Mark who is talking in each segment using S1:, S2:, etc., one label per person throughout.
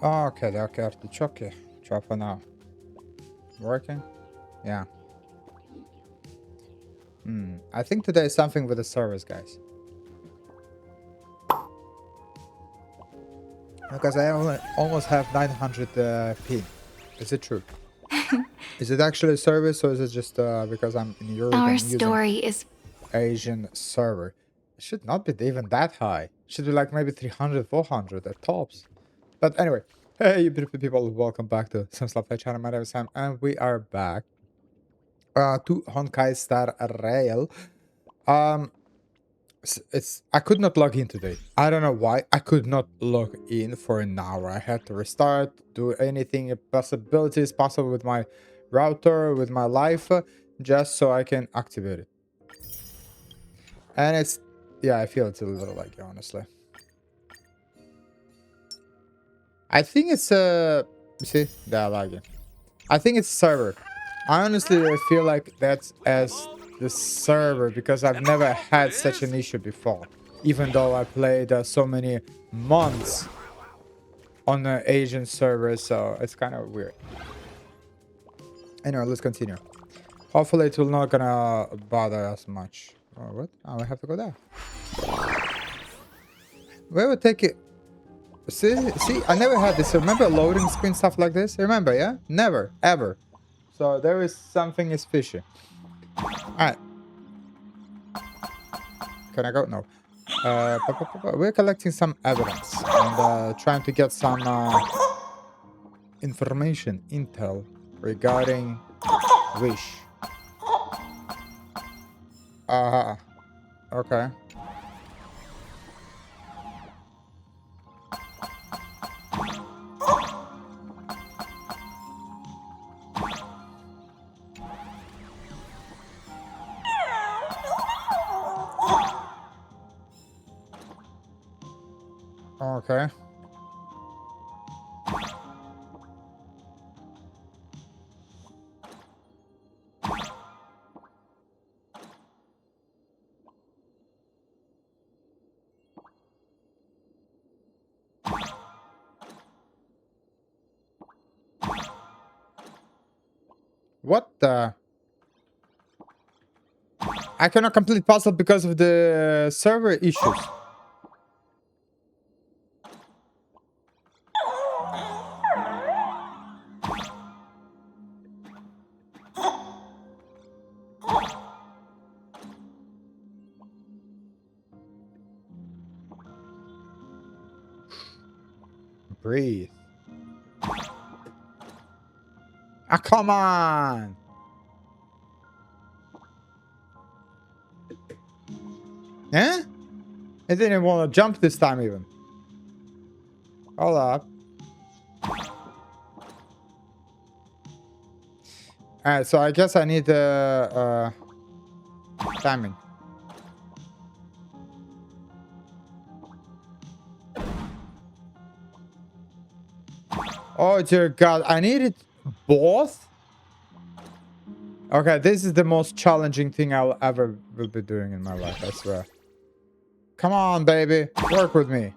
S1: Okay, okay, artichoke. Chopper now. Working? Yeah. I think today is something with the servers, guys. Because I almost have 900 ping. Is it true? Is it actually a service or is it just because I'm in Europe
S2: Our
S1: and using
S2: story is
S1: Asian server? It should not be even that high. It should be like maybe 300, 400 at tops. But anyway, hey, you beautiful people, welcome back to SamSlamPlay channel. My name is Sam, and we are back to Honkai Star Rail. Um, it's I could not log in today. I don't know why. I could not log in for an hour. I had to restart, do anything possibilities possible with my router, with my life, just so I can activate it. And it's yeah, I feel it's a little like honestly. I think it's you see, they're lagging. I think it's server. I honestly feel like that's as the server because I've never had such an issue before. Even though I played so many months on the Asian server, so it's kind of weird. Anyway, let's continue. Hopefully it will not gonna bother us much. Oh, what? Oh, I have to go there. We will take it. See, I never had this. Remember loading screen stuff like this? Remember, yeah? Never, ever. So there is something is fishy. Alright. Can I go? No. We're collecting some evidence and trying to get some information, intel regarding Wish. Okay. Okay. What the? I cannot complete puzzle because of the server issues. Breathe. Ah, come on. Eh? I didn't want to jump this time even. Hold up. Alright, so I guess I need timing. Oh dear god, I need it both? Okay, this is the most challenging thing I'll ever will be doing in my life, I swear. Come on, baby. Work with me.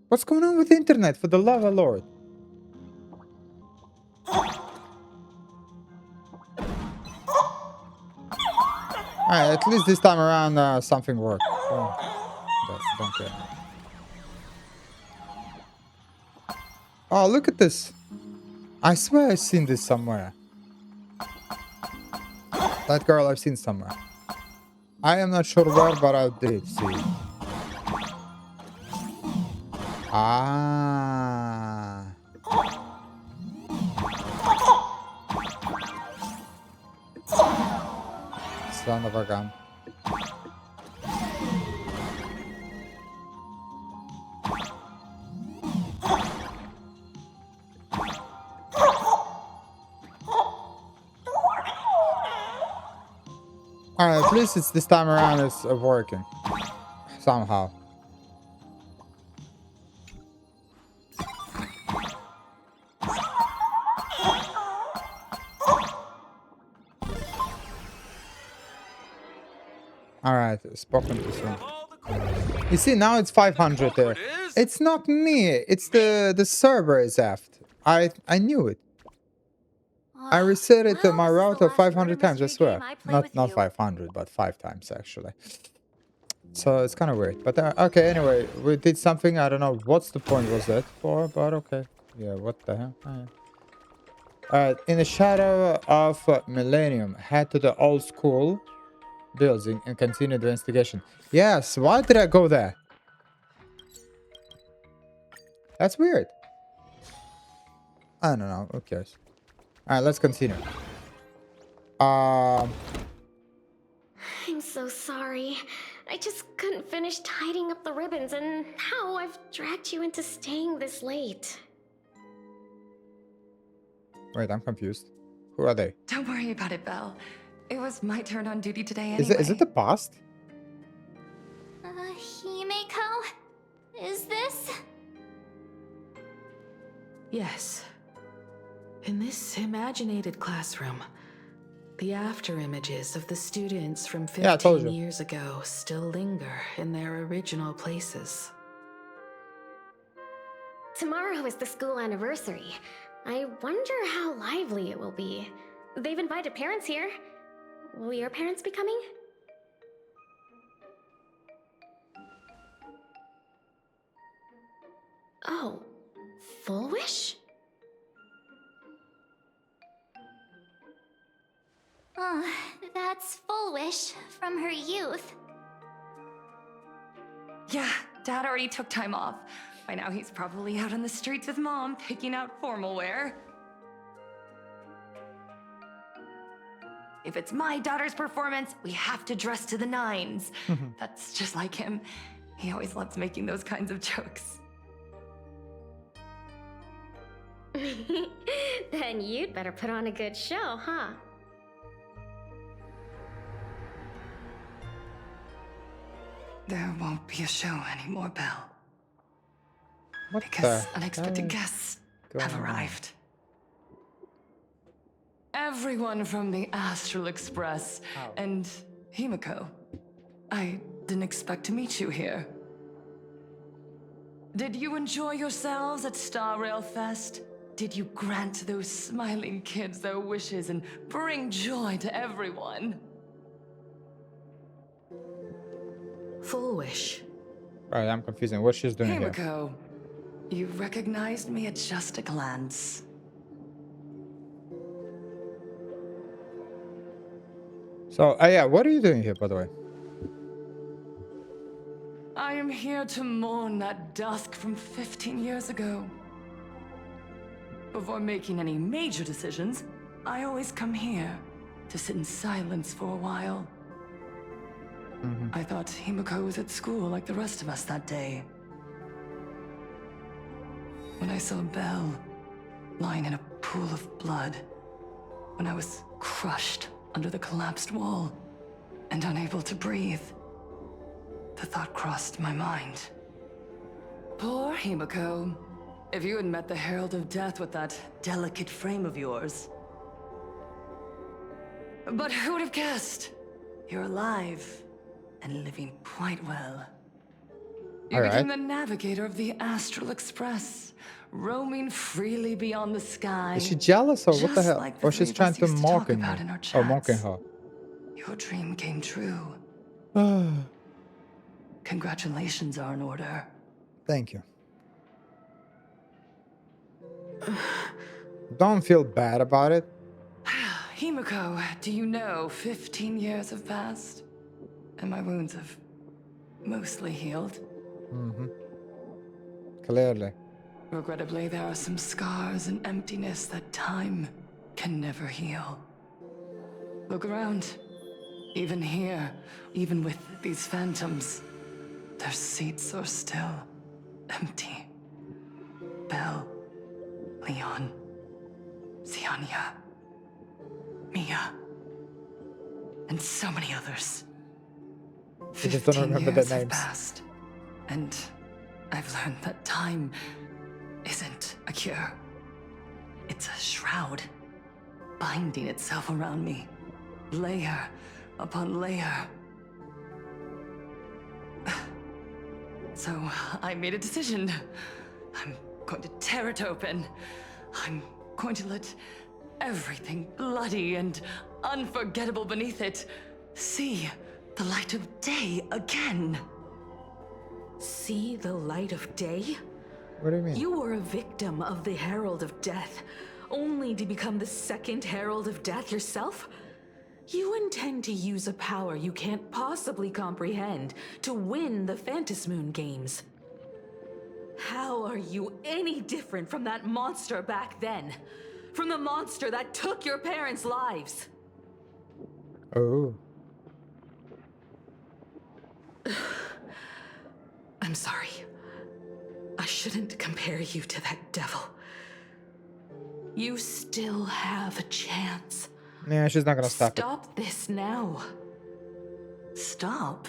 S1: What's going on with the internet, for the love of Lord? Alright, at least this time around something worked. Don't care. Oh, look at this. I swear I've seen this somewhere. That girl I've seen somewhere. I am not sure where, but I did see it. Ah. Son of a gun. Alright, at least it's this time around it's working. Somehow. Alright, spoken to soon. You see, now it's 500 there. It's not me. It's the server is effed. I knew it. I reset it to my router 500 times, I swear. Not 500, but 5 times actually. So it's kind of weird. But okay, anyway, we did something. I don't know what's the point was that for, but okay. Yeah, what the hell? Oh, yeah. In the shadow of Millennium, head to the old school building and continue the investigation. Yes, why did I go there? That's weird. I don't know. Who cares? All right, let's continue.
S2: I'm so sorry. I just couldn't finish tidying up the ribbons, and now I've dragged you into staying this late.
S1: Wait, I'm confused. Who are they?
S3: Don't worry about it, Belle. It was my turn on duty today anyway.
S1: Is it the past?
S2: Himeko? Is this?
S4: Yes. In this imaginated classroom, the after images of the students from 15 years ago still linger in their original places.
S2: Tomorrow is the school anniversary. I wonder how lively it will be. They've invited parents here. Will your parents be coming? Oh, Fulwish?
S5: That's Fulwish from her youth.
S3: Yeah, Dad already took time off. By now he's probably out on the streets with Mom, picking out formal wear. If it's my daughter's performance, we have to dress to the nines. That's just like him. He always loves making those kinds of jokes.
S2: Then you'd better put on a good show, huh?
S3: There won't be a show anymore, Belle.
S1: What
S3: because unexpected guests have arrived. Everyone from the Astral Express and Himeko. I didn't expect to meet you here. Did you enjoy yourselves at Star Rail Fest? Did you grant those smiling kids their wishes and bring joy to everyone?
S4: Fulwish.
S1: Right, I'm confusing. What she's doing here?
S3: Himeko, you recognized me at just a glance.
S1: So, yeah, what are you doing here, by the way?
S3: I am here to mourn that dusk from 15 years ago. Before making any major decisions, I always come here to sit in silence for a while. I thought Himeko was at school like the rest of us that day. When I saw Belle lying in a pool of blood, when I was crushed under the collapsed wall and unable to breathe, the thought crossed my mind. Poor Himeko. If you had met the Herald of Death with that delicate frame of yours. But who would have guessed? You're alive and living quite well. You became the navigator of the Astral Express, roaming freely beyond the sky.
S1: Is she jealous or what the hell?
S3: Like
S1: or she's trying to mock me? Or mocking her?
S3: Your dream came true. Congratulations are in order.
S1: Thank you. Don't feel bad about it.
S3: Himeko, do you know 15 years have passed? And my wounds have mostly healed.
S1: Clearly.
S3: Regrettably, there are some scars and emptiness that time can never heal. Look around. Even here, even with these phantoms, their seats are still empty. Belle, Leon, Ziania, Mia, and so many others.
S1: I just don't remember their names.
S3: Passed, and I've learned that time isn't a cure. It's a shroud, binding itself around me, layer upon layer. So I made a decision. I'm going to tear it open. I'm going to let everything bloody and unforgettable beneath it see the light of day again.
S4: See the light of day?
S1: What do you mean?
S4: You were a victim of the Herald of Death, only to become the second Herald of Death yourself? You intend to use a power you can't possibly comprehend to win the Phantasmoon games. How are you any different from that monster back then? From the monster that took your parents' lives?
S1: Oh.
S4: I'm sorry. I shouldn't compare you to that devil. You still have a chance.
S1: Yeah, she's not gonna stop it.
S4: Stop this now.
S3: Stop?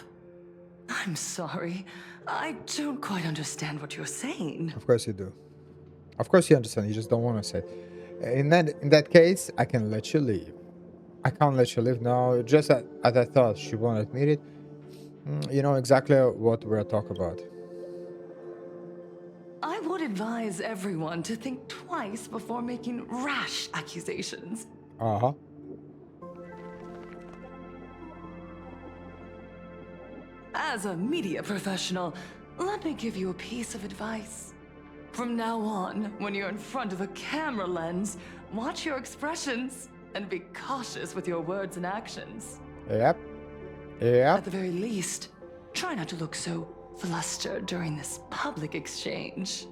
S3: I'm sorry. I don't quite understand what you're saying.
S1: Of course you do. Of course you understand. You just don't want to say. In that case, I can let you leave. I can't let you leave now. Just as I thought, she won't admit it. You know exactly what we're talking about.
S3: I would advise everyone to think twice before making rash accusations.
S1: Uh-huh.
S3: As a media professional, let me give you a piece of advice. From now on, when you're in front of a camera lens, watch your expressions and be cautious with your words and actions.
S1: Yep. Yep.
S3: At the very least, try not to look so flustered during this public exchange.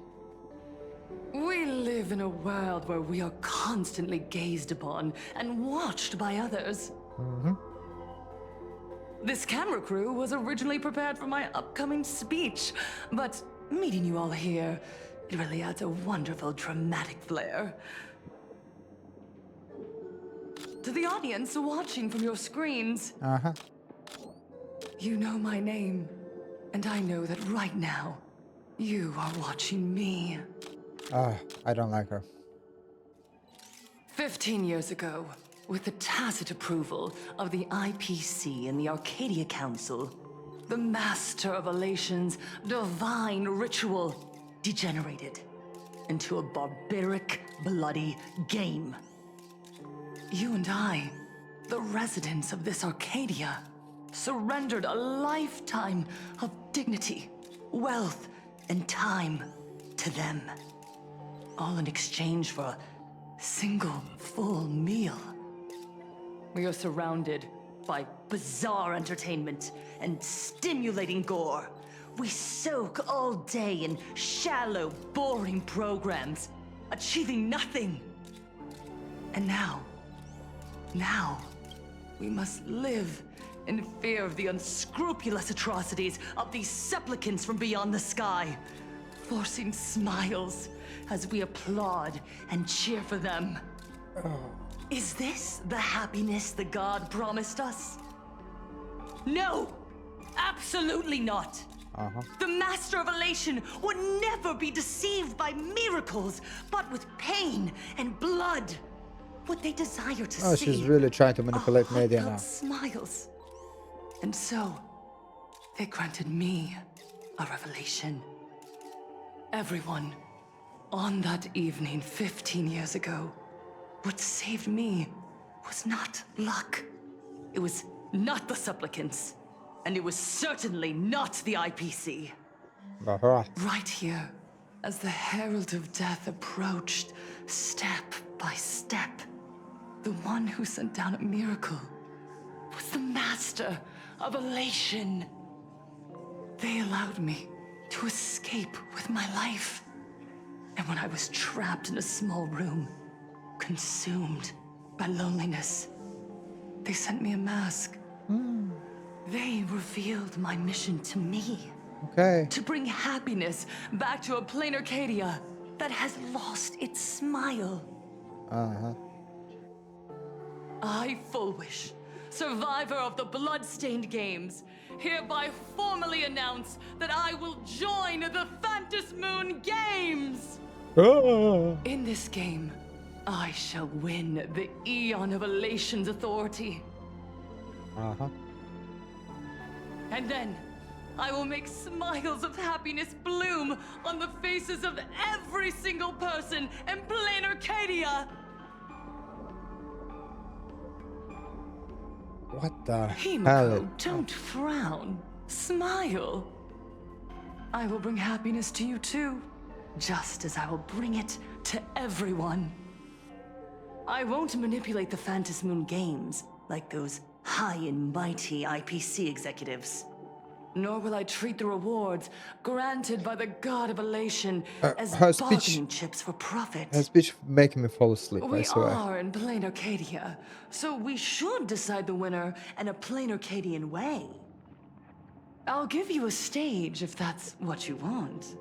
S3: We live in a world where we are constantly gazed upon and watched by others.
S1: Mm-hmm.
S3: This camera crew was originally prepared for my upcoming speech, but meeting you all here, it really adds a wonderful dramatic flair. To the audience watching from your screens,
S1: Uh-huh.
S3: you know my name, and I know that right now, you are watching me.
S1: I don't like her.
S3: 15 years ago, with the tacit approval of the IPC and the Arcadia Council, the Master of Elation's divine ritual degenerated into a barbaric, bloody game. You and I, the residents of this Arcadia, surrendered a lifetime of dignity, wealth, and time to them, all in exchange for a single full meal. We are surrounded by bizarre entertainment and stimulating gore. We soak all day in shallow, boring programs, achieving nothing. And now, we must live in fear of the unscrupulous atrocities of these supplicants from beyond the sky, forcing smiles as we applaud and cheer for them. Is this the happiness the god promised us? No! Absolutely not!
S1: Uh-huh.
S3: The Master of Elation would never be deceived by miracles, but with pain and blood. What they desire to see.
S1: Oh, she's really trying to manipulate
S3: are
S1: media
S3: heartfelt
S1: now.
S3: smiles. And so, they granted me a revelation. Everyone, on that evening 15 years ago, what saved me was not luck. It was not the supplicants. And it was certainly not the IPC.
S1: Uh-huh.
S3: Right here, as the Herald of Death approached, step by step, the one who sent down a miracle was the Master of Elation. They allowed me to escape with my life. And when I was trapped in a small room, consumed by loneliness, they sent me a mask. They revealed my mission to me.
S1: Okay.
S3: To bring happiness back to a plain Arcadia that has lost its smile.
S1: Uh-huh.
S3: I, Fulwish, survivor of the Bloodstained Games, hereby formally announce that I will join the Phantasmoon Games!
S1: Oh.
S3: In this game, I shall win the Eon of Elation's authority.
S1: Uh-huh.
S3: And then, I will make smiles of happiness bloom on the faces of every single person in plain Arcadia.
S1: What the hell?
S3: Himiko, don't frown. Smile. I will bring happiness to you too, just as I will bring it to everyone. I won't manipulate the Phantom Moon games like those high and mighty IPC executives. Nor will I treat the rewards granted by the god of elation as bargaining chips for profit.
S1: Her speech making me fall asleep, I
S3: We
S1: swear.
S3: are in plain Arcadia, so we should decide the winner in a plain Arcadian way. I'll give you a stage if that's what you want.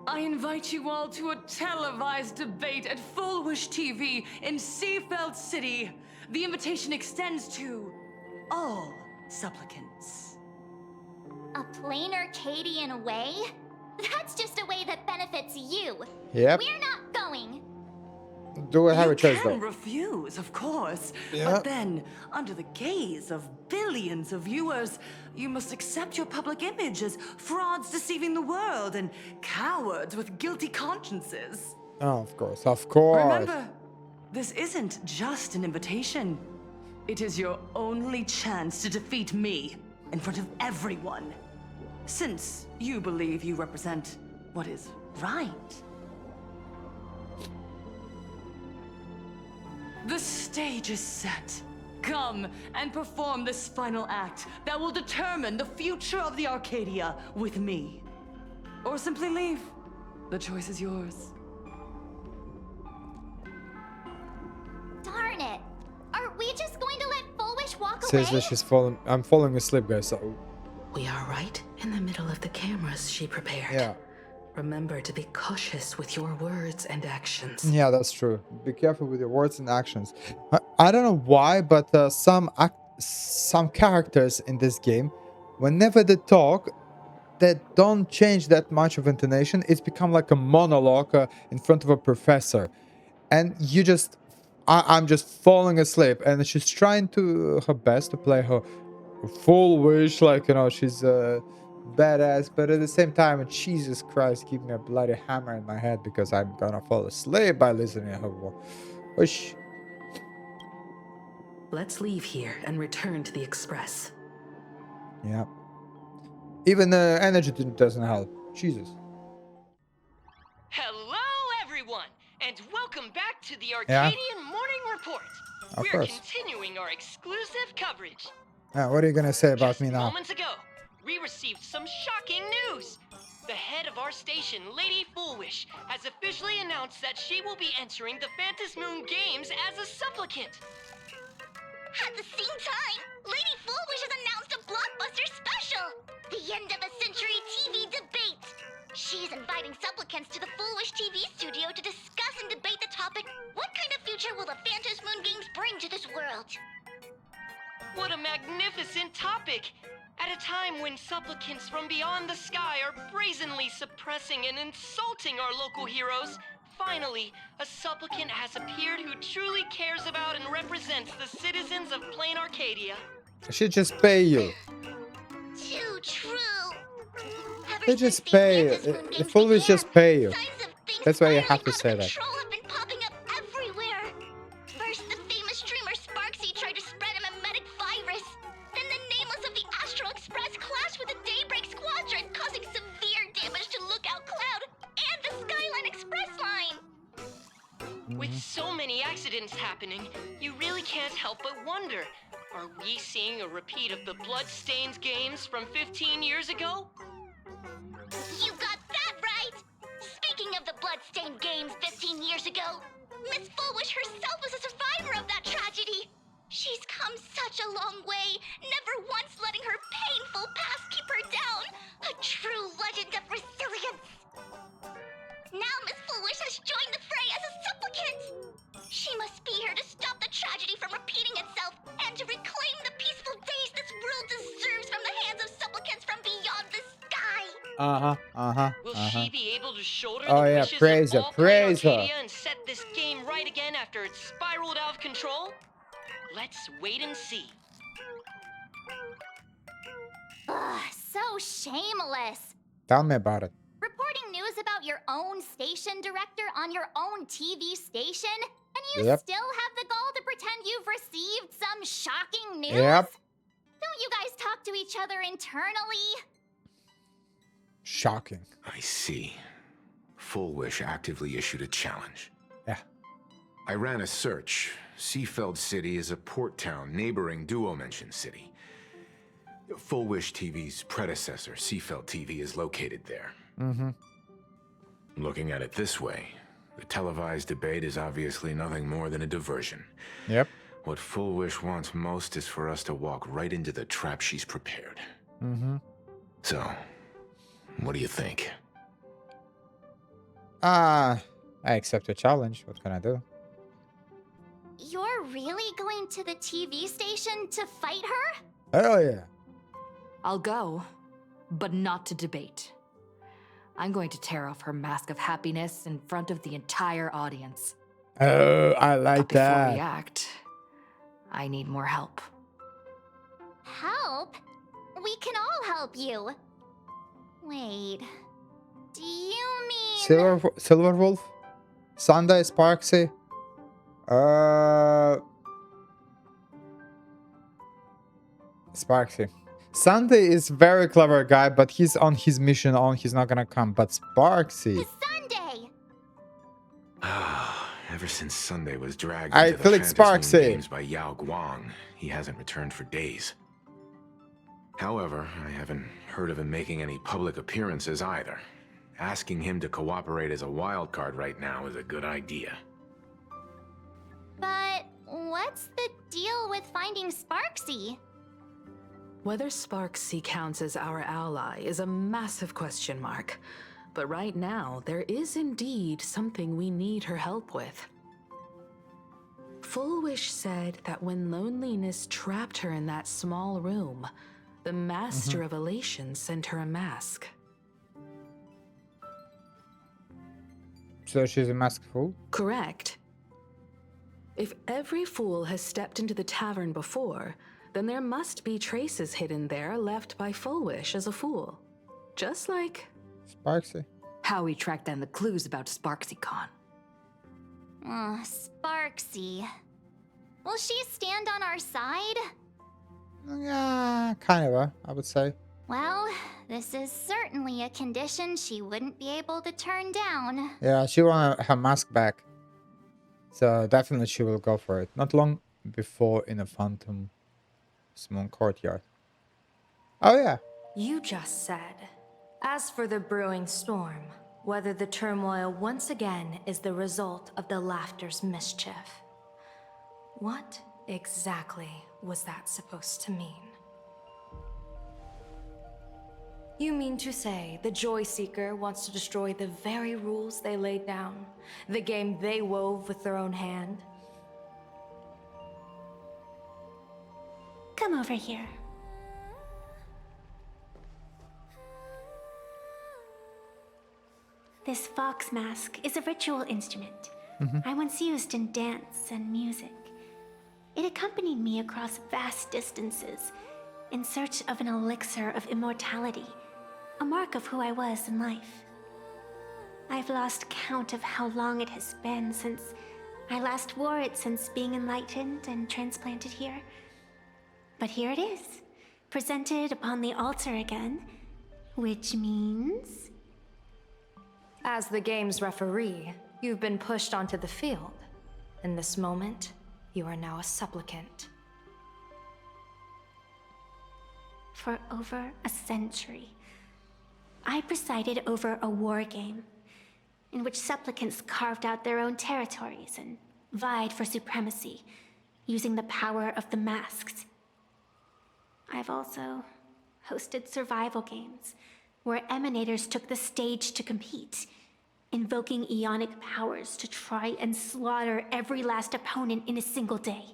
S3: I invite you all to a televised debate at Fulwish TV in Seafeld City. The invitation extends to all supplicants.
S5: A plain Arcadian way? That's just a way that benefits you.
S1: Yep.
S5: We're not going.
S1: Do we have a choice
S3: You
S1: though?
S3: can refuse, of course.
S1: Yeah.
S3: But then, under the gaze of billions of viewers, you must accept your public image as frauds deceiving the world and cowards with guilty consciences.
S1: Oh, of course, of course.
S3: Remember, this isn't just an invitation. It is your only chance to defeat me in front of everyone. Since you believe you represent what is right. The stage is set. Come and perform this final act that will determine the future of the Arcadia with me. Or simply leave. The choice is yours.
S5: Darn it. Are we just going to let Fulwish walk
S1: Says
S5: away?
S1: that she's falling. I'm falling asleep, guys. So
S4: We are right in the middle of the cameras she prepared.
S1: yeah,
S4: Remember to be cautious with your words and actions.
S1: yeah, that's true. Be careful with your words and actions. I don't know why, but some characters in this game, whenever they talk, they don't change that much of intonation. It's become like a monologue in front of a professor, and you just, I'm just falling asleep. And she's trying to her best to play her full wish, like, you know, she's badass, but at the same time, Jesus Christ, give me a bloody hammer in my head because I'm gonna fall asleep by listening to her wish.
S4: Let's leave here and return to the Express.
S1: Yeah. Even the energy doesn't help. Jesus.
S6: Hello, everyone, and welcome back to the
S1: Yeah.
S6: Arcadian Morning Report.
S1: Of
S6: We're
S1: course.
S6: continuing our exclusive coverage.
S1: What are you gonna say about
S6: Just
S1: me now?
S6: moments ago, we received some shocking news. The head of our station, Lady Fulwish, has officially announced that she will be entering the Phantom Moon Games as a supplicant.
S5: At the same time, Lady Fulwish has announced a blockbuster special! The end of a century TV debate! She's inviting supplicants to the Fulwish TV studio to discuss and debate the topic, what kind of future will the Phantom Moon Games bring to this world?
S6: What a magnificent topic! At a time when supplicants from beyond the sky are brazenly suppressing and insulting our local heroes, finally, a supplicant has appeared who truly cares about and represents the citizens of plain Arcadia.
S1: I should just pay you.
S5: Too true! Ever
S1: They
S5: since
S1: just
S5: the
S1: pay
S5: Phantom
S1: you.
S5: Moon
S1: The
S5: Games
S1: Fulwish
S5: began,
S1: just pay you.
S5: signs of things
S1: That's why you
S5: spiraling
S1: have to
S5: out of
S1: say that.
S5: control have been popping up everywhere. First, the famous streamer Sparksy tried to spread a mimetic virus. Then the nameless of the Astral Express clashed with the Daybreak Squadron, causing severe damage to Lookout Cloud and the Skyline Express line.
S6: With so many accidents happening, you really can't help but wonder, are we seeing a repeat of the Bloodstained games from 15 years ago?
S5: You got that right! Speaking of the Bloodstained Games 15 years ago, Miss Fulwish herself was a survivor of that tragedy. She's come such a long way, never once letting her painful past keep her down. A true legend of resilience. Now Miss Fulwish has joined the fray as a supplicant. She must be here to stop the tragedy from repeating itself and to reclaim the peaceful days this world deserves from the hands of supplicants from beyond the sky.
S6: Will she be able to shoulder
S1: Oh,
S6: the
S1: yeah,
S6: wishes
S1: praise her,
S6: of all plain
S1: praise her.
S6: Arcadia and set this game right again after it's spiraled out of control? Let's wait and see.
S5: Ugh, so shameless.
S1: Tell me about it.
S5: Reporting news about your own station director on your own TV station? And you
S1: Yep.
S5: still have the gall to pretend you've received some shocking news?
S1: Yep.
S5: Don't you guys talk to each other internally?
S1: Shocking.
S7: I see. Fulwish actively issued a challenge.
S1: Yeah.
S7: I ran a search. Seafeld City is a port town neighboring Duo-Mention City. Fulwish TV's predecessor, Seafeld TV, is located there.
S1: Mm-hmm.
S7: Looking at it this way, the televised debate is obviously nothing more than a diversion.
S1: Yep.
S7: What Fulwish wants most is for us to walk right into the trap she's prepared.
S1: Mm-hmm.
S7: So, what do you think?
S1: I accept your challenge. What can I do?
S5: You're really going to the TV station to fight her?
S1: Hell yeah.
S8: I'll go, but not to debate. I'm going to tear off her mask of happiness in front of the entire audience.
S1: Oh, I like
S8: But before we
S1: that.
S8: act, I need more help.
S5: Help? We can all help you. Wait. Do you mean...
S1: Silver Wolf? Sunday, Sparksy? Sparksy. Sunday is very clever guy, but he's on his mission on. He's not gonna come. But Sparksy.
S5: Sunday!
S7: Ever since Sunday was dragged
S1: I
S7: into the
S1: feel like
S7: Fantasy
S1: Sparksy.
S7: Games by Yao Guang, he hasn't returned for days. However, I haven't heard of him making any public appearances either. Asking him to cooperate as a wild card right now is a good idea.
S5: But what's the deal with finding Sparksy?
S4: Whether Sparksy counts as our ally is a massive question mark. But right now, there is indeed something we need her help with. Fulwish said that when loneliness trapped her in that small room, the Master of Elation sent her a mask.
S1: So she's a masked fool?
S4: Correct. If every fool has stepped into the tavern before, then there must be traces hidden there left by Fulwish as a fool. Just like...
S1: Sparksy.
S8: How we track down the clues about SparksyCon.
S5: Sparksy. Will she stand on our side?
S1: Yeah, kind of, I would say.
S5: Well, this is certainly a condition she wouldn't be able to turn down.
S1: Yeah, she want her mask back. So definitely she will go for it. Not long before in a Phantom Moon courtyard. Oh yeah.
S9: You just said, as for the brewing storm, whether the turmoil once again is the result of the laughter's mischief. What exactly was that supposed to mean? You mean to say the Joy Seeker wants to destroy the very rules they laid down, the game they wove with their own hand?
S2: Come over here. This fox mask is a ritual instrument I once used in dance and music. It accompanied me across vast distances in search of an elixir of immortality, a mark of who I was in life. I've lost count of how long it has been since I last wore it since being enlightened and transplanted here. But here it is, presented upon the altar again, which means...
S9: As the game's referee, you've been pushed onto the field. In this moment, you are now a supplicant.
S2: For over a century, I presided over a war game in which supplicants carved out their own territories and vied for supremacy, using the power of the masks. I've also hosted survival games where emanators took the stage to compete, invoking eonic powers to try and slaughter every last opponent in a single day.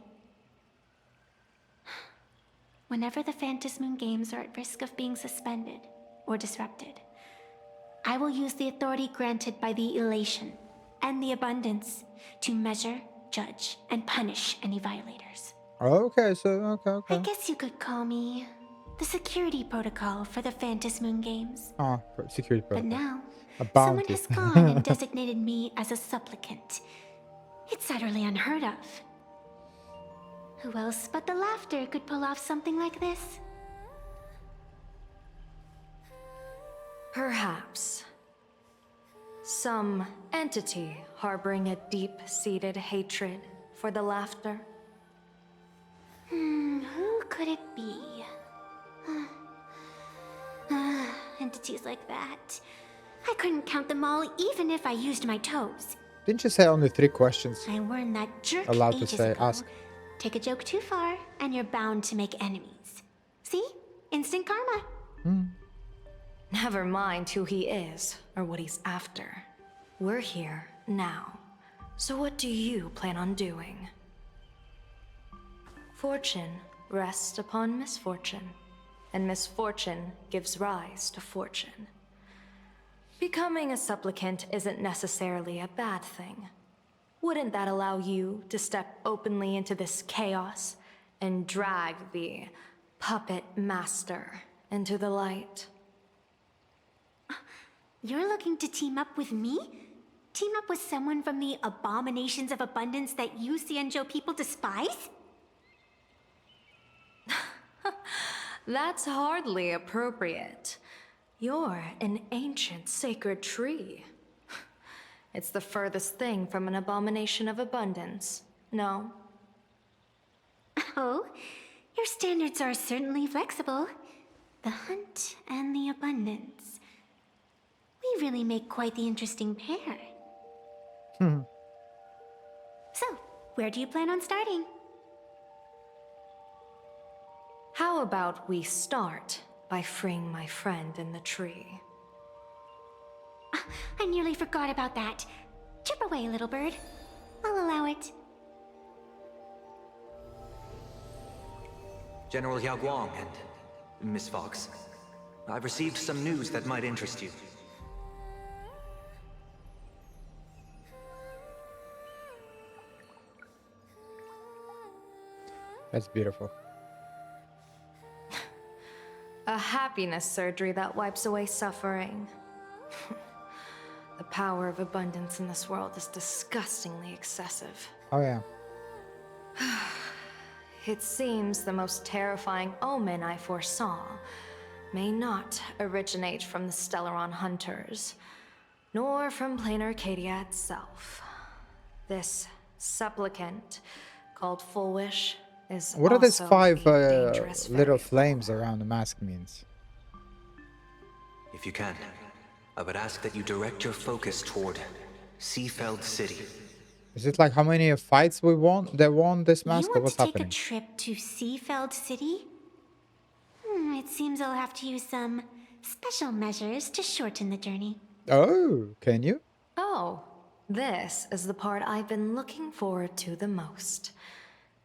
S2: Whenever the Phantasmoon games are at risk of being suspended or disrupted, I will use the authority granted by the elation and the abundance to measure, judge, and punish any violators.
S1: Okay, so okay.
S2: I guess you could call me The security protocol for the Phantom Moon Games.
S1: Oh, for security
S2: But
S1: protocol.
S2: now,
S1: A
S2: someone
S1: bounty.
S2: has gone and designated me as a supplicant. It's utterly unheard of. Who else but the Laughter could pull off something like this?
S9: Perhaps. Some entity harboring a deep-seated hatred for the Laughter.
S2: Who could it be? Entities like that. I couldn't count them all even if I used my toes.
S1: Didn't you say only 3 questions?
S2: I warned that jerk
S1: Allowed to
S2: ages
S1: say,
S2: ago.
S1: ask.
S2: Take a joke too far, and you're bound to make enemies. See? Instant karma.
S9: Never mind who he is or what he's after. We're here now. So what do you plan on doing? Fortune rests upon misfortune, and misfortune gives rise to fortune. Becoming a supplicant isn't necessarily a bad thing. Wouldn't that allow you to step openly into this chaos and drag the puppet master into the light?
S2: You're looking to team up with me? Team up with someone from the abominations of abundance that you Xianzhou people despise?
S9: That's hardly appropriate. You're an ancient sacred tree. It's the furthest thing from an abomination of abundance, no?
S2: Oh, your standards are certainly flexible. The hunt and the abundance. We really make quite the interesting pair. So, where do you plan on starting?
S9: How about we start by freeing my friend in the tree?
S2: I nearly forgot about that. Chip away, little bird. I'll allow it.
S10: General Yao Guang and Miss Fox, I've received some news that might interest you.
S1: That's beautiful.
S9: A happiness surgery that wipes away suffering. The power of abundance in this world is disgustingly excessive.
S1: Oh yeah.
S9: It seems the most terrifying omen I foresaw may not originate from the Stellaron Hunters, nor from plain Arcadia itself. This supplicant, called Fulwish, is
S1: What are these
S9: also
S1: 5
S9: a dangerous
S1: little
S9: variable.
S1: flames around the mask means?
S10: If you can, I would ask that you direct your focus toward Seafeld City.
S1: Is it like how many fights we won? They won this
S2: You
S1: mask, or
S2: want
S1: what's
S2: to take
S1: happening?
S2: a trip to Seafeld City? It seems I'll have to use some special measures to shorten the journey.
S1: Oh, can you?
S9: Oh, this is the part I've been looking forward to the most.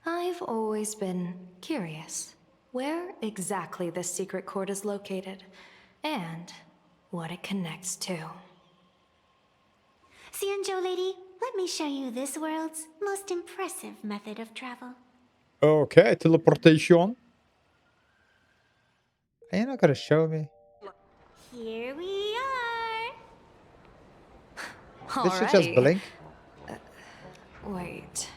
S9: I've always been curious where exactly this secret court is located, and what it connects to.
S2: Xianzhou lady, let me show you this world's most impressive method of travel.
S1: Okay, teleportation. Are you not gonna show me?
S2: Here we are.
S1: Did she just
S9: Alrighty.
S1: blink?
S9: Wait.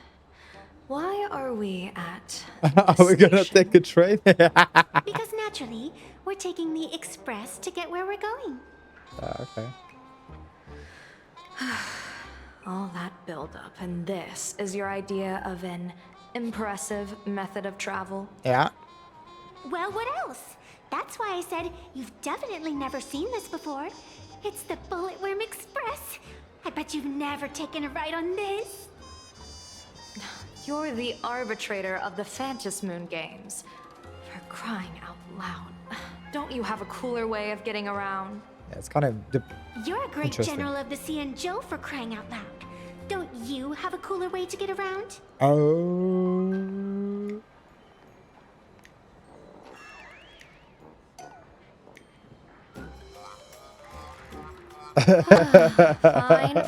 S9: Why are we at
S1: Are
S9: this
S1: we gonna
S9: station?
S1: take a train?
S2: Because naturally, we're taking the express to get where we're going.
S1: Okay.
S9: All that buildup, and this is your idea of an impressive method of travel?
S1: Yeah.
S2: Well, what else? That's why I said you've definitely never seen this before. It's the Bulletworm Express. I bet you've never taken a ride on this.
S9: You're the arbitrator of the Phantom Moon Games. For crying out loud. Don't you have a cooler way of getting around?
S1: Yeah, it's kind of
S2: You're a great
S1: Interesting.
S2: general of the Xianzhou for crying out loud. Don't you have a cooler way to get around?
S1: Oh.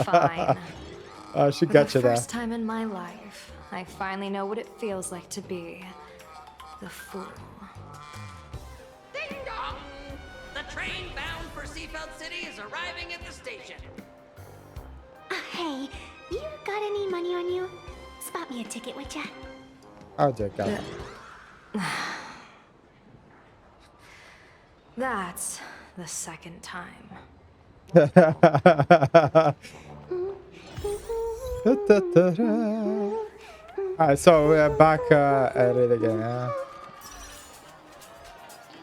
S9: Fine.
S1: Oh, she
S9: For
S1: got
S9: the
S1: you there.
S9: first time in my life, I finally know what it feels like to be the fool.
S11: City is arriving at the station.
S2: Hey, you got any money on you? Spot me a ticket, would ya?
S1: Oh dear God.
S9: That's the second time.
S1: Alright, so we're back at it again.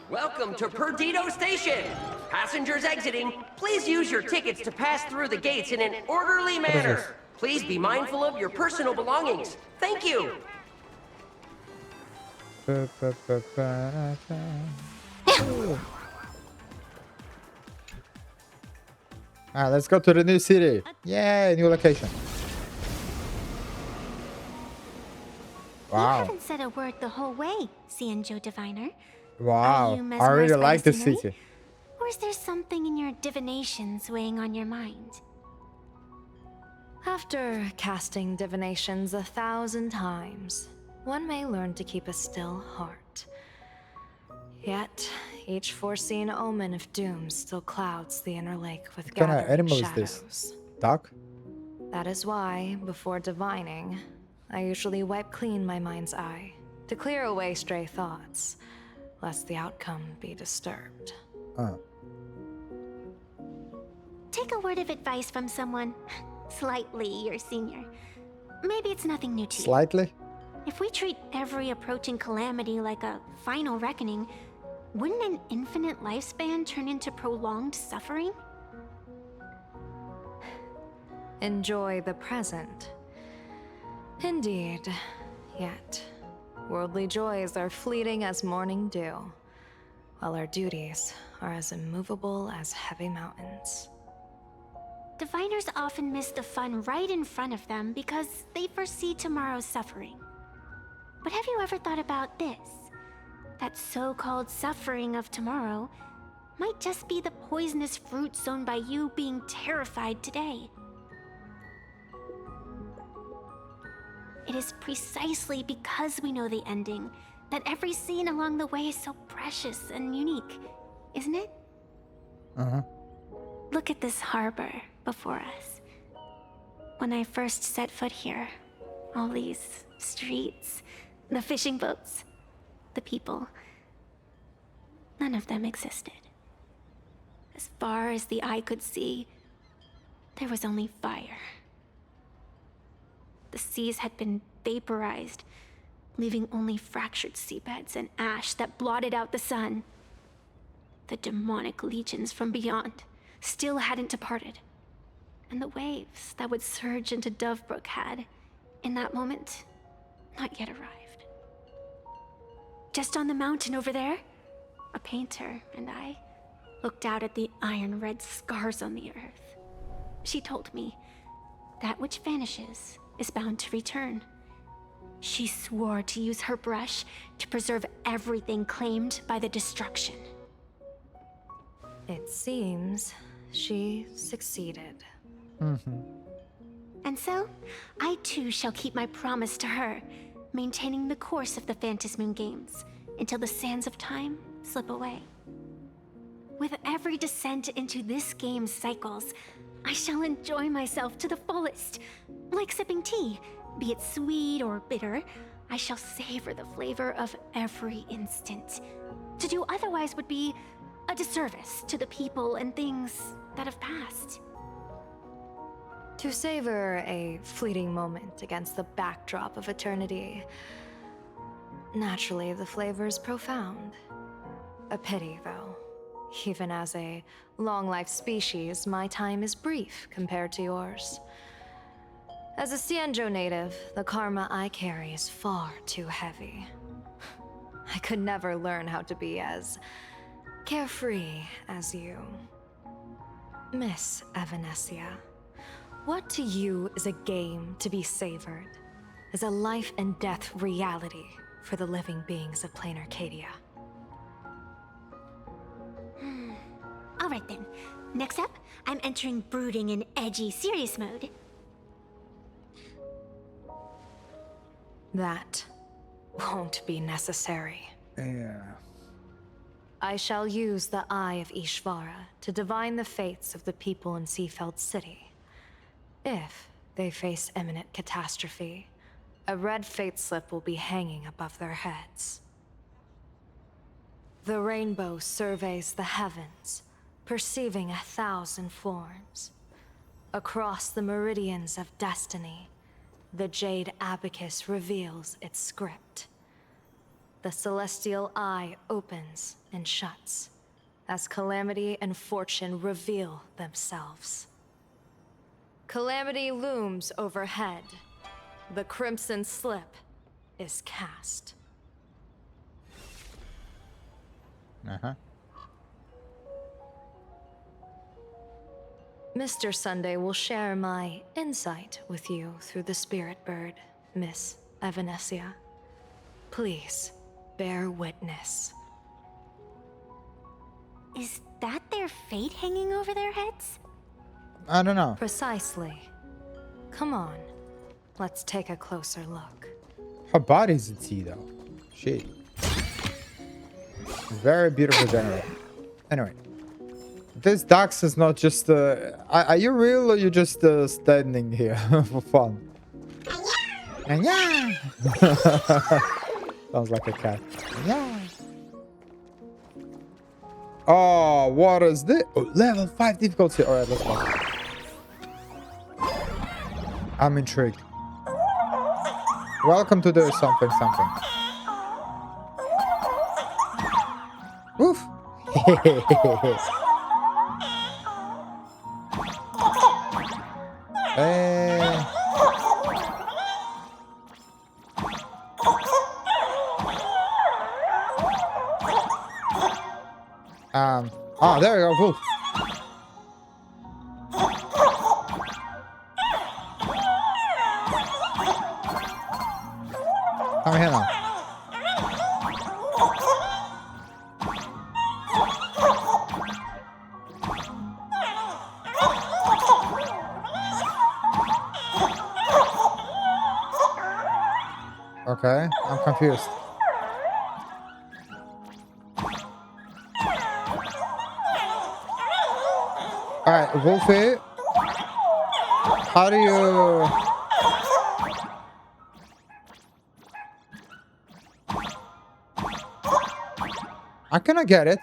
S11: Welcome to Perdido Station. Passengers exiting, please use your tickets to pass through the gates in an orderly manner. Please be mindful of your personal belongings. Thank you.
S1: Alright, let's go to the new city. Yay, new location.
S2: You
S1: Wow.
S2: haven't said a word the whole way, Cienjo Diviner.
S1: Wow.
S2: Are you
S1: I really
S2: mesmerized by
S1: like
S2: the
S1: this
S2: scenery?
S1: city.
S2: Or is there something in your divinations weighing on your mind?
S9: After casting divinations 1,000 times, one may learn to keep a still heart. Yet, each foreseen omen of doom still clouds the inner lake with
S1: What kind of
S9: gathering
S1: animal
S9: shadows.
S1: is this? Duck?
S9: That is why, before divining, I usually wipe clean my mind's eye to clear away stray thoughts, lest the outcome be disturbed.
S2: Take a word of advice from someone slightly your senior. Maybe it's nothing new to you.
S1: Slightly?
S2: If we treat every approaching calamity like a final reckoning, wouldn't an infinite lifespan turn into prolonged suffering?
S9: Enjoy the present. Indeed, yet worldly joys are fleeting as morning dew, while our duties are as immovable as heavy mountains.
S2: Diviners often miss the fun right in front of them because they foresee tomorrow's suffering. But have you ever thought about this? That so-called suffering of tomorrow might just be the poisonous fruit sown by you being terrified today. It is precisely because we know the ending that every scene along the way is so precious and unique, isn't it? Look at this harbor before us. When I first set foot here, all these streets, the fishing boats, the people, none of them existed. As far as the eye could see, there was only fire. The seas had been vaporized, leaving only fractured seabeds and ash that blotted out the sun. The demonic legions from beyond still hadn't departed, and the waves that would surge into Dovebrook had, in that moment, not yet arrived. Just on the mountain over there, a painter and I looked out at the iron-red scars on the earth. She told me, that which vanishes is bound to return. She swore to use her brush to preserve everything claimed by the destruction.
S9: It seems she succeeded.
S2: And so, I too shall keep my promise to her, maintaining the course of the Phantasmoon Games until the sands of time slip away. With every descent into this game's cycles, I shall enjoy myself to the fullest. Like sipping tea, be it sweet or bitter, I shall savor the flavor of every instant. To do otherwise would be a disservice to the people and things that have passed.
S9: To savor a fleeting moment against the backdrop of eternity. Naturally, the flavor is profound. A pity, though. Even as a long-life species, my time is brief compared to yours. As a Cienjo native, the karma I carry is far too heavy. I could never learn how to be as carefree as you. Miss Evanescia, what to you is a game to be savored, is a life and death reality for the living beings of plain Arcadia?
S2: Alright then, next up, I'm entering brooding and edgy serious mode.
S9: That won't be necessary.
S1: Yeah.
S9: I shall use the Eye of Ishvara to divine the fates of the people in Seafeld City. If they face imminent catastrophe, a red fate slip will be hanging above their heads. The rainbow surveys the heavens, perceiving 1,000 forms. Across the meridians of destiny, the Jade Abacus reveals its script. The celestial eye opens and shuts as calamity and fortune reveal themselves. Calamity looms overhead. The crimson slip is cast. Mr. Sunday will share my insight with you through the spirit bird, Miss Evanesia. Please, bear witness.
S2: Is that their fate hanging over their heads?
S1: I don't know.
S9: Precisely. Come on, let's take a closer look.
S1: Her body's in tea though. Shit. Very beautiful general. Anyway. This Dax is not just are you real or are you just standing here for fun? Yeah. Sounds like a cat. Yeah. Oh, what is this? Oh, level 5 difficulty. Alright, let's go. I'm intrigued. Welcome to the something. Woof. Oh, there we go. Woof. Come here now. Okay, I'm confused. Alright, Wolfie. How do you... I cannot get it.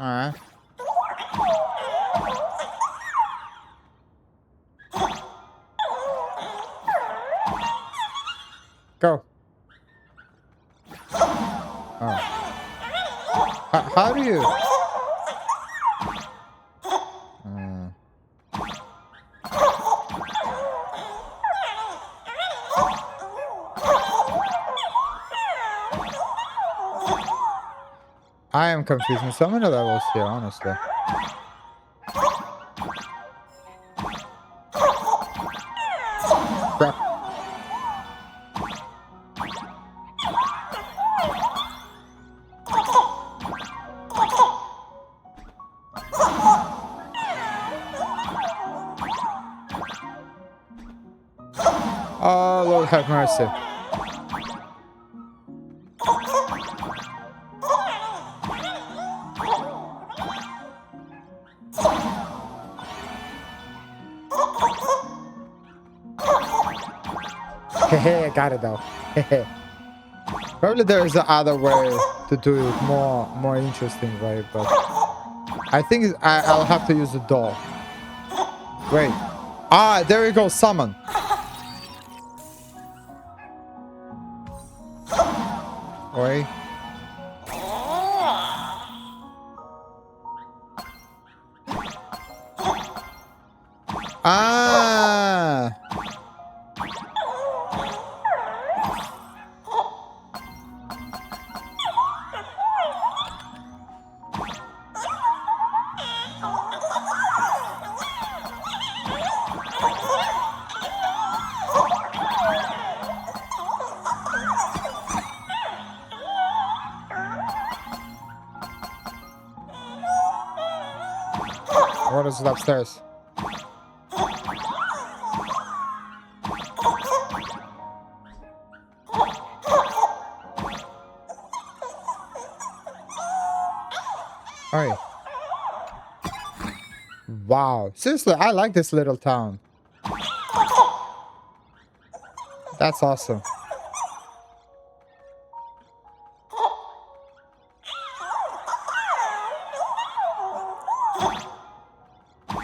S1: Alright. Go. Oh. How do you... I am confusing so many levels here, honestly. Crap. Oh, Lord have mercy. Hey, I got it though. Probably there is another way to do it more interesting way, but I think I'll have to use the door. Wait. Ah, there we go. Summon. Wait. Ah. What is it upstairs? Alright. Wow. Seriously, I like this little town. That's awesome.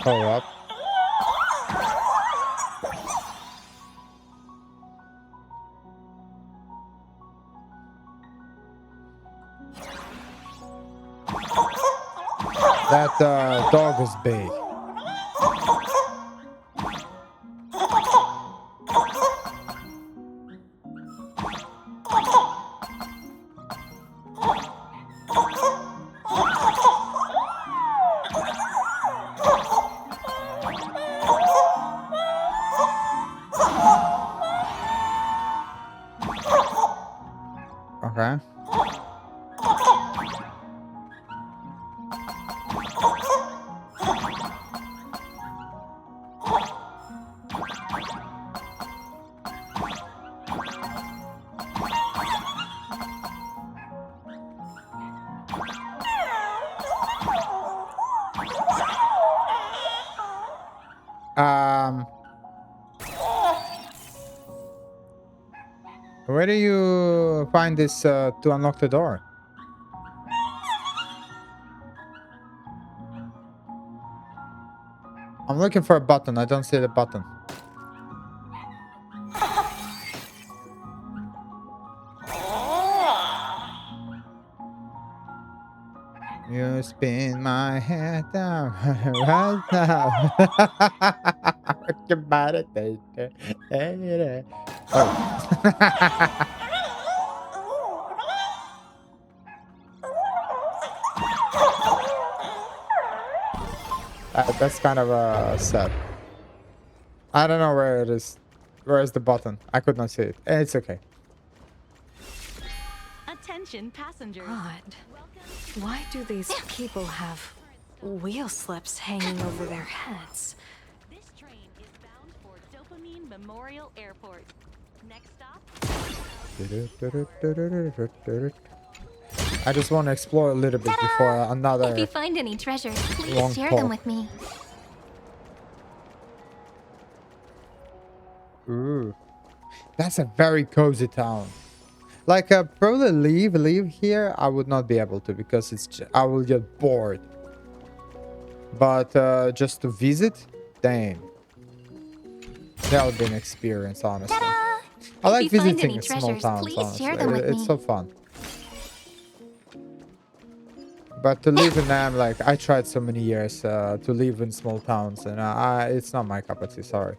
S1: Hold up. That dog is big. Okay. Where do you find this to unlock the door? I'm looking for a button. I don't see the button. You spin my head down right now. About it. Oh. That's kind of sad. I don't know where it is. Where is the button? I could not see it. It's okay.
S12: Attention passengers.
S9: Odd. Why do these people have wheel slips hanging over their heads?
S12: This train is bound for Dopamine Memorial Airport. Next stop.
S1: I just want to explore a little bit before another.
S2: If you find any treasures, please share them with me.
S1: Ooh, that's a very cozy town. Like, probably leave here. I would not be able to because I will get bored. But just to visit, dang, that would be an experience, honestly. I like visiting small towns. Honestly, it's so fun. But to live in them, like I tried so many years to live in small towns, and it's not my cup of tea. Sorry.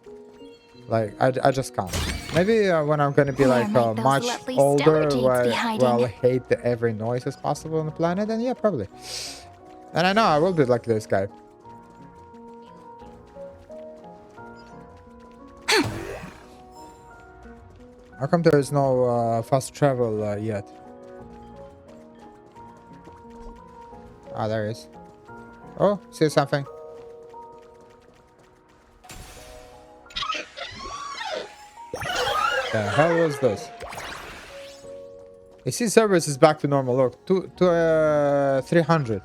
S1: Like, I just can't. Maybe when I'm gonna be like much older, where I'll hate every noise as possible on the planet, then yeah, probably. And I know I will be like this guy. How come there is no fast travel yet? Ah, there is. Oh, see something. The hell was this? I see service is back to normal. Look, 300.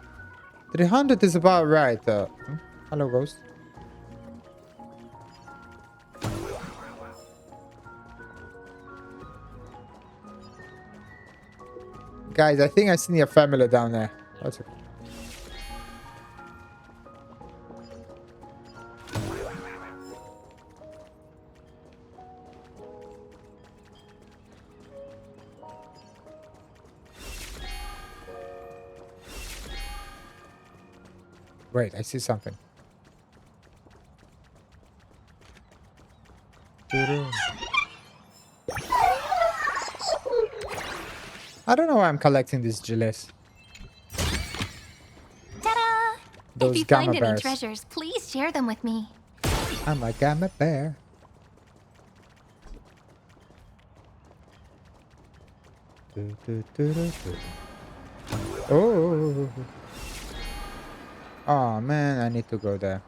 S1: 300 is about right. Hello, ghost. Guys, I think I see a family down there. That's okay. Wait, I see something. I don't know why I'm collecting these gilets.
S2: Ta-da!
S1: Those
S2: if you
S1: gamma
S2: find
S1: bears.
S2: any treasures, please share them with me.
S1: I'm a gamma bear. Oh. Oh man, I need to go there.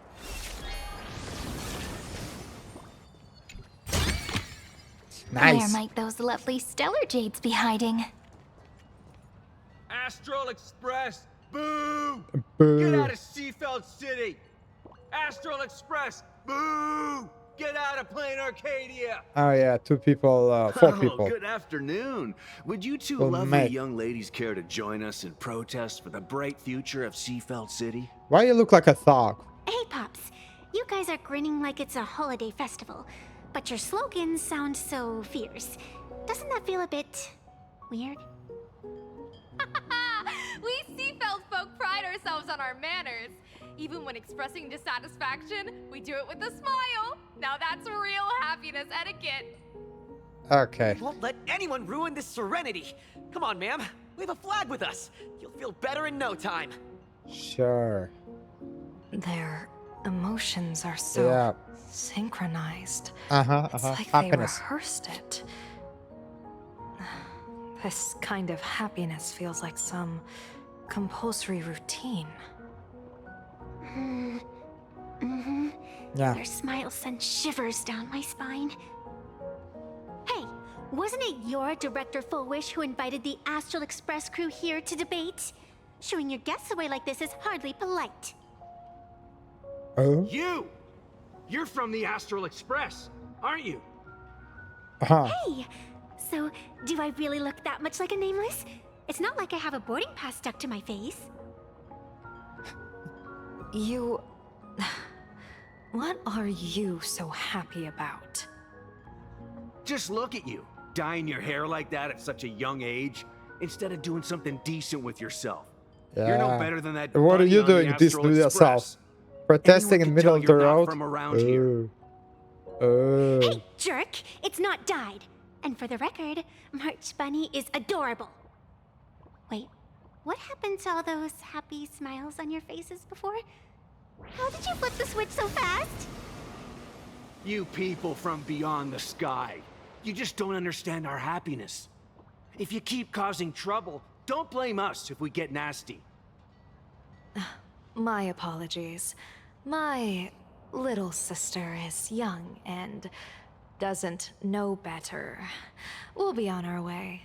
S1: Nice.
S2: Where might those lovely stellar jades be hiding?
S13: Astral Express, Boo!
S1: Boo.
S13: Get out of Seafeld City! Astral Express! Boo! Get out of Plain Arcadia!
S1: Oh yeah, 2 people, 4 people.
S13: Good afternoon. Would you two
S1: Well,
S13: lovely
S1: mate.
S13: young ladies care to join us in protest for the bright future of Seafeld City?
S1: Why you look like a thug?
S2: Hey, Pops. You guys are grinning like it's a holiday festival, but your slogans sound so fierce. Doesn't that feel a bit weird?
S14: We Seafeld folk pride ourselves on our manners. Even when expressing dissatisfaction, we do it with a smile. Now that's real happiness etiquette.
S1: Okay.
S11: We won't let anyone ruin this serenity. Come on, ma'am. Wave a flag with us. You'll feel better in no time.
S1: Sure.
S9: Their emotions are so
S1: Yeah.
S9: synchronized.
S1: It's
S9: Like
S1: happiness.
S9: they rehearsed it. This kind of happiness feels like some compulsory routine.
S1: Yeah.
S2: Their smile sends shivers down my spine. Hey, wasn't it your director Fulwish who invited the Astral Express crew here to debate? Showing your guests away like this is hardly polite.
S1: Oh?
S13: You're from the Astral Express, aren't you?
S2: Hey! So, do I really look that much like a nameless? It's not like I have a boarding pass stuck to my face.
S9: You... What are you so happy about?
S13: Just look at you, dyeing your hair like that at such a young age, instead of doing something decent with yourself.
S1: Yeah.
S13: You're no better than that.
S1: What are
S13: bunny
S1: you
S13: on the
S1: doing this
S13: Astral
S1: to yourself?
S13: Express.
S1: Protesting in
S13: Anyone
S1: the middle
S13: can
S1: of the
S13: tell you're not
S1: road?
S13: from around here.
S1: Oh.
S2: Jerk! It's not dyed. And for the record, March Bunny is adorable. Wait, what happened to all those happy smiles on your faces before? How did you flip the switch so fast?
S13: You people from beyond the sky. You just don't understand our happiness. If you keep causing trouble, don't blame us if we get nasty.
S9: My apologies. My little sister is young and doesn't know better. We'll be on our way.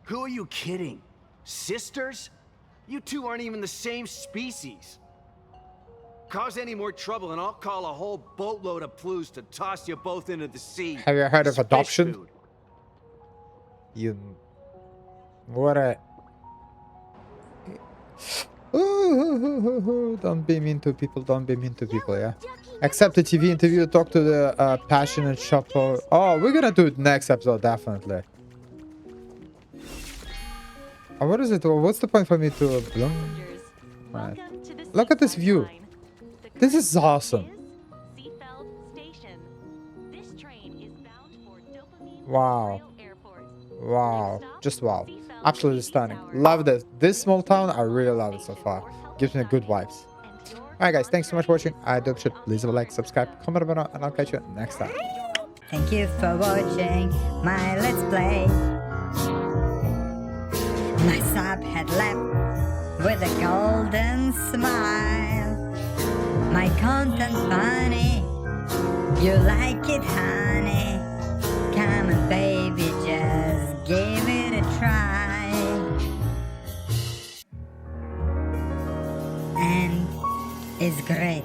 S13: Who are you kidding? Sisters? You two aren't even the same species. Cause any more trouble and I'll call a whole boatload of Ploos to toss you both into the sea.
S1: Have you heard of
S13: As fish
S1: adoption?
S13: food.
S1: You... What a... Ooh, don't be mean to people, don't be mean to people, yeah? Accept the TV interview, talk to the passionate shopper. Oh, we're gonna do it next episode, definitely. Oh, what is it? What's the point for me to... Right. Look at this view. This is awesome. Wow. Wow. Just wow. Absolutely stunning. Love this. This small town, I really love it so far. Gives me good vibes. Alright guys, thanks so much for watching. I do appreciate it. Please leave a like, subscribe, comment below, and I'll catch you next time.
S15: Thank you for watching my Let's Play. My sub had left with a golden smile. My content funny, you like it honey. Come on baby, just give it a try. And it's great.